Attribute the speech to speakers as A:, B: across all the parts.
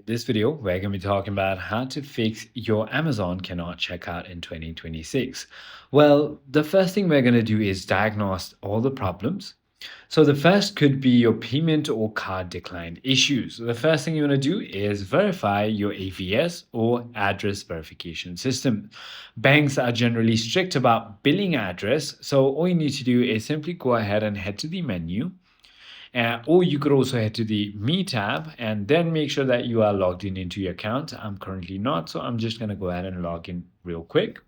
A: this video, we're going to be talking about how to fix your Amazon cannot check out in 2026. Well, the first thing we're going to do is diagnose all the problems. So the first could be your payment or card decline issues. The first thing you want to do is verify your AVS or address verification system. Banks are generally strict about billing address, so all you need to do is simply go ahead and head to the menu, or you could also head to the Me tab and then make sure that you are logged in into your account. I'm currently not, so I'm just going to go ahead and log in real quick.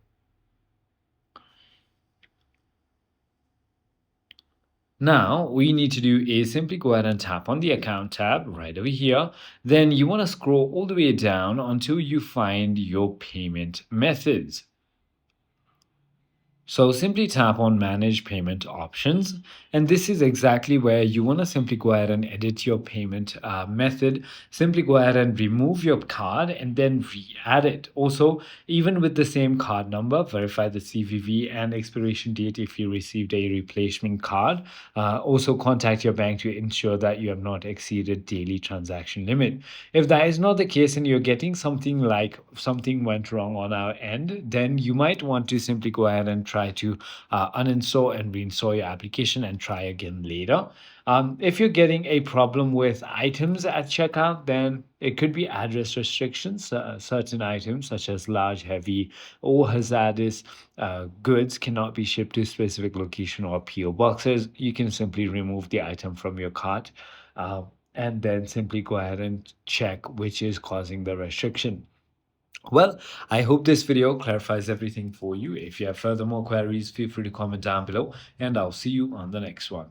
A: Now, all you need to do is simply go ahead and tap on the Account tab right over here. Then you want to scroll all the way down until you find your payment methods. So simply tap on Manage Payment Options, and this is exactly where you want to simply go ahead and edit your payment method. Simply go ahead and remove your card and then re-add it. Also, even with the same card number, verify the CVV and expiration date if you received a replacement card. Also, contact your bank to ensure that you have not exceeded daily transaction limit. If that is not the case and you're getting something like something went wrong on our end, then you might want to simply go ahead and try to uninstall and reinstall your application and try again later. If you're getting a problem with items at checkout, then it could be address restrictions. Certain items, such as large, heavy, or hazardous goods, cannot be shipped to specific location or PO boxes. You can simply remove the item from your cart. And then simply go ahead and check which is causing the restriction. Well, I hope this video clarifies everything for you. If you have further more queries, feel free to comment down below, and I'll see you on the next one.